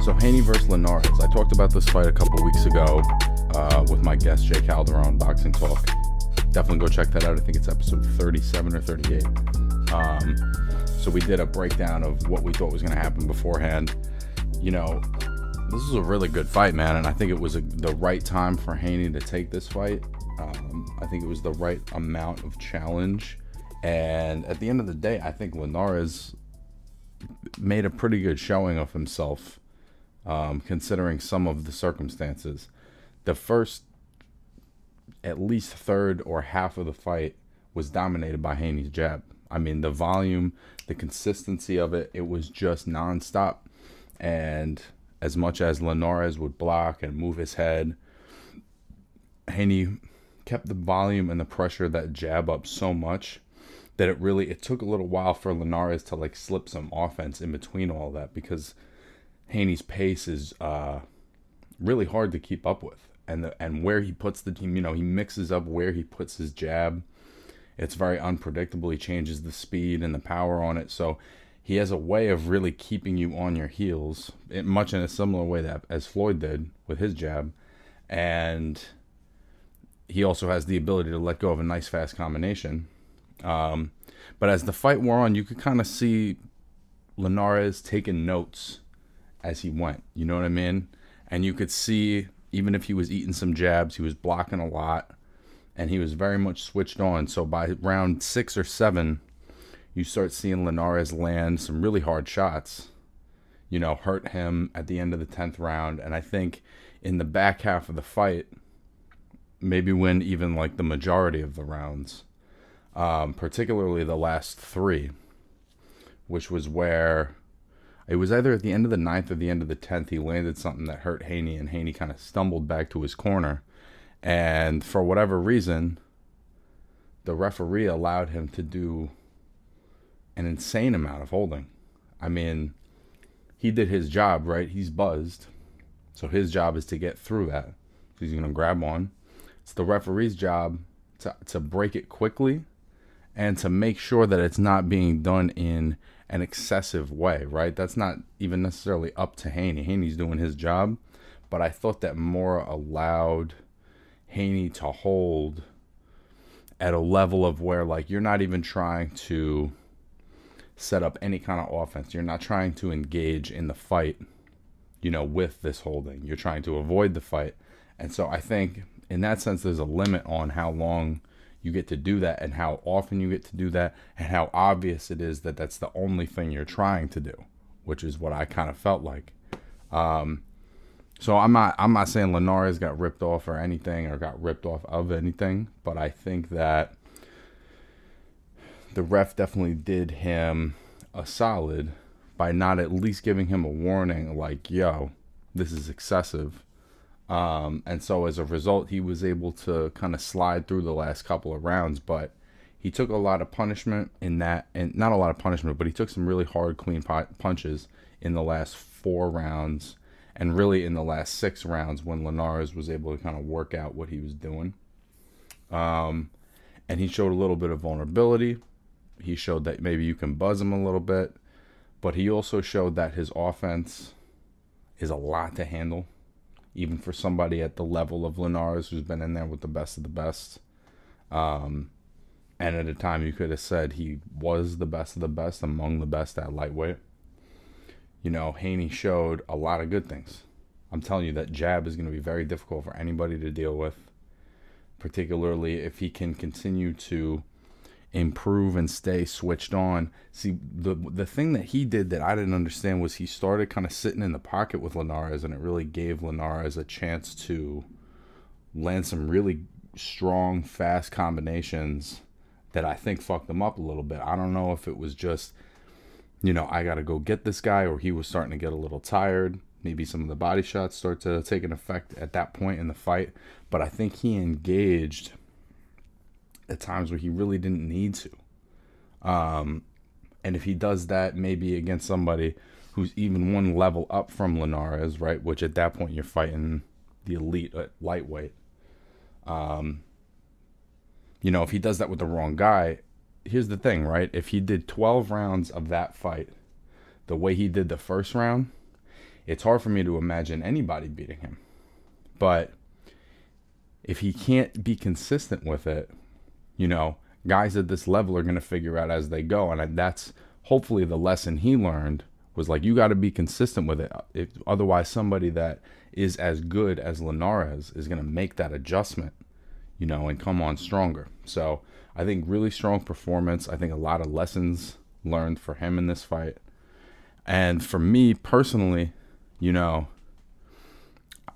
So Haney versus Linares. I talked about this fight a couple weeks ago with my guest Jay Calderon, Boxing Talk. Definitely go check that out. I think it's episode 37 or 38. So we did a breakdown of what we thought was going to happen beforehand. You know, this was a really good fight, man, and I think it was the right time for Haney to take this fight. I think it was the right amount of challenge, and at the end of the day, I think Linares made a pretty good showing of himself, considering some of the circumstances. The first, at least third or half of the fight was dominated by Haney's jab. I mean, the volume, the consistency of it, it was just nonstop. And as much as Linares would block and move his head, Haney kept the volume and the pressure of that jab up so much that it took a little while for Linares to like slip some offense in between all that, because Haney's pace is really hard to keep up with, and where he puts the team, you know, he mixes up where he puts his jab. It's very unpredictable. He changes the speed and the power on it, so he has a way of really keeping you on your heels, much in a similar way that as Floyd did with his jab. And he also has the ability to let go of a nice fast combination. But as the fight wore on, you could kind of see Linares taking notes as he went, you know what I mean? And you could see, even if he was eating some jabs, he was blocking a lot, and he was very much switched on. So by round 6 or 7, you start seeing Linares land some really hard shots, you know, hurt him at the end of the 10th round. And I think in the back half of the fight, maybe win even like the majority of the rounds, particularly the last 3, which was where it was either at the end of the 9th or the end of the 10th, he landed something that hurt Haney, and Haney kind of stumbled back to his corner. And for whatever reason, the referee allowed him to do an insane amount of holding. I mean, he did his job, right? He's buzzed. So his job is to get through that. He's going to grab one. It's the referee's job to break it quickly and to make sure that it's not being done in an excessive way, right? That's not even necessarily up to Haney. Haney's doing his job, but I thought that more allowed Haney to hold at a level of where, like, you're not even trying to set up any kind of offense. You're not trying to engage in the fight, you know, with this holding. You're trying to avoid the fight. And so I think in that sense, there's a limit on how long you get to do that and how often you get to do that and how obvious it is that that's the only thing you're trying to do, which is what I kind of felt like. So I'm not saying Linares got ripped off or anything, or got ripped off of anything, but I think that the ref definitely did him a solid by not at least giving him a warning like, yo, this is excessive. And so as a result, he was able to kind of slide through the last couple of rounds, but he took a lot of punishment in that, and not a lot of punishment, but he took some really hard, clean punches in the last 4 rounds, and really in the last 6 rounds when Linares was able to kind of work out what he was doing. And he showed a little bit of vulnerability. He showed that maybe you can buzz him a little bit, but he also showed that his offense is a lot to handle, even for somebody at the level of Linares, who's been in there with the best of the best. And at a time you could have said he was the best of the best, among the best at lightweight. You know, Haney showed a lot of good things. I'm telling you, that jab is going to be very difficult for anybody to deal with, particularly if he can continue to improve and stay switched on. See, the thing that he did that I didn't understand was he started kind of sitting in the pocket with Linares, and it really gave Linares a chance to land some really strong, fast combinations that I think fucked him up a little bit. I don't know if it was just, you know, I got to go get this guy, or he was starting to get a little tired. Maybe some of the body shots start to take an effect at that point in the fight. But I think he engaged at times where he really didn't need to. And if he does that maybe against somebody who's even one level up from Linares, right, which at that point you're fighting the elite at lightweight. You know, if he does that with the wrong guy, here's the thing, right? If he did 12 rounds of that fight the way he did the first round, it's hard for me to imagine anybody beating him. But if he can't be consistent with it, you know, guys at this level are going to figure out as they go. And that's hopefully the lesson he learned, was like, you got to be consistent with it. Otherwise, somebody that is as good as Linares is going to make that adjustment, you know, and come on stronger. So I think really strong performance. I think a lot of lessons learned for him in this fight. And for me personally, you know,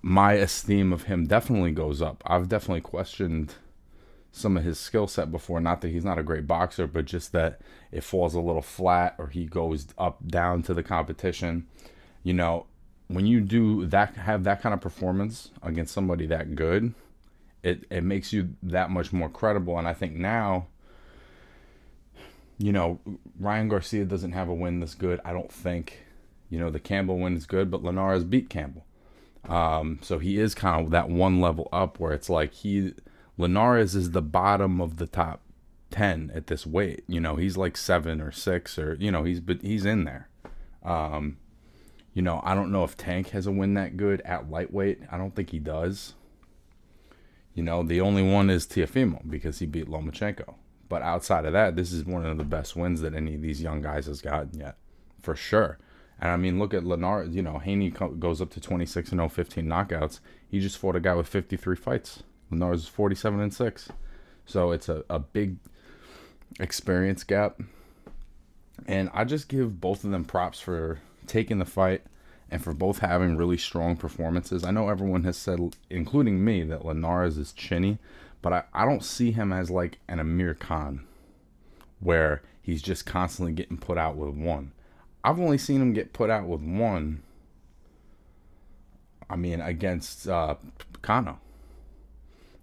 my esteem of him definitely goes up. I've definitely questioned some of his skill set before. Not that he's not a great boxer, but just that it falls a little flat, or he goes up, down to the competition. You know, when you do that, have that kind of performance against somebody that good, it makes you that much more credible. And I think now, you know, Ryan Garcia doesn't have a win this good. I don't think, you know, the Campbell win is good, but Linares beat Campbell. So he is kind of that one level up, where it's like Linares is the bottom of the top 10 at this weight. You know, he's like 7 or 6, or, you know, he's in there. You know, I don't know if Tank has a win that good at lightweight. I don't think he does. You know, the only one is Teofimo, because he beat Lomachenko. But outside of that, this is one of the best wins that any of these young guys has gotten yet, for sure. And I mean, look at Linares. You know, Haney goes up to 26-0, 15 knockouts. He just fought a guy with 53 fights. Linares is 47-6. So it's a big experience gap. And I just give both of them props for taking the fight and for both having really strong performances. I know everyone has said, including me, that Linares is chinny, but I don't see him as like an Amir Khan, where he's just constantly getting put out with one. I've only seen him get put out with one, I mean, against Kano.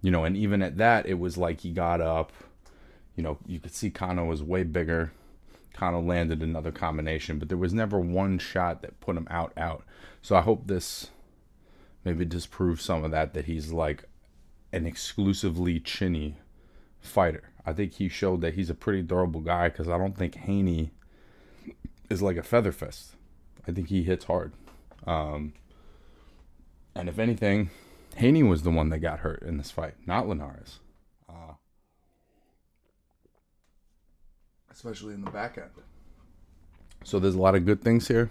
You know, and even at that, it was like he got up. You know, you could see Kano was way bigger. Kano landed another combination, but there was never one shot that put him out. So I hope this maybe disproves some of that he's like an exclusively chinny fighter. I think he showed that he's a pretty durable guy, because I don't think Haney is like a feather fist. I think he hits hard. And if anything, Haney was the one that got hurt in this fight, not Linares. Especially in the back end. So there's a lot of good things here.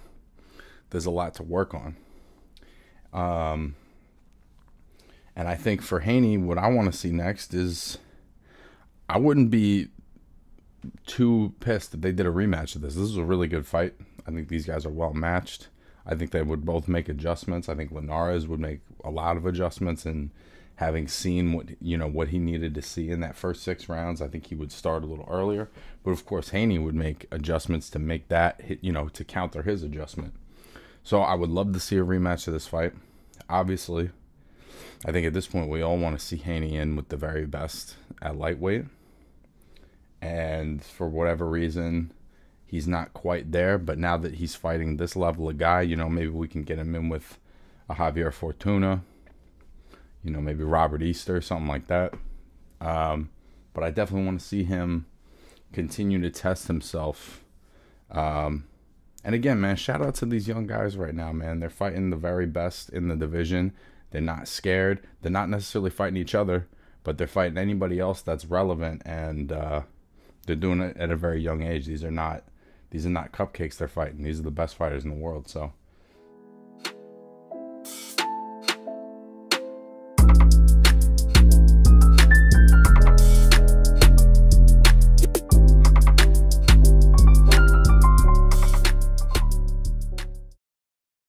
There's a lot to work on. And I think for Haney, what I want to see next is, I wouldn't be too pissed if they did a rematch of this. This is a really good fight. I think these guys are well matched. I think they would both make adjustments. I think Linares would make a lot of adjustments, and having seen what he needed to see in that first 6 rounds, I think he would start a little earlier. But of course, Haney would make adjustments to make that hit, to counter his adjustment. So I would love to see a rematch of this fight. Obviously, I think at this point we all want to see Haney in with the very best at lightweight. And for whatever reason, he's not quite there. But now that he's fighting this level of guy, maybe we can get him in with a Javier Fortuna, maybe Robert Easter, something like that. But I definitely want to see him continue to test himself. And again, man, shout out to these young guys right now, man. They're fighting the very best in the division. They're not scared. They're not necessarily fighting each other, but they're fighting anybody else that's relevant, and they're doing it at a very young age. These are not cupcakes they're fighting. These are the best fighters in the world. So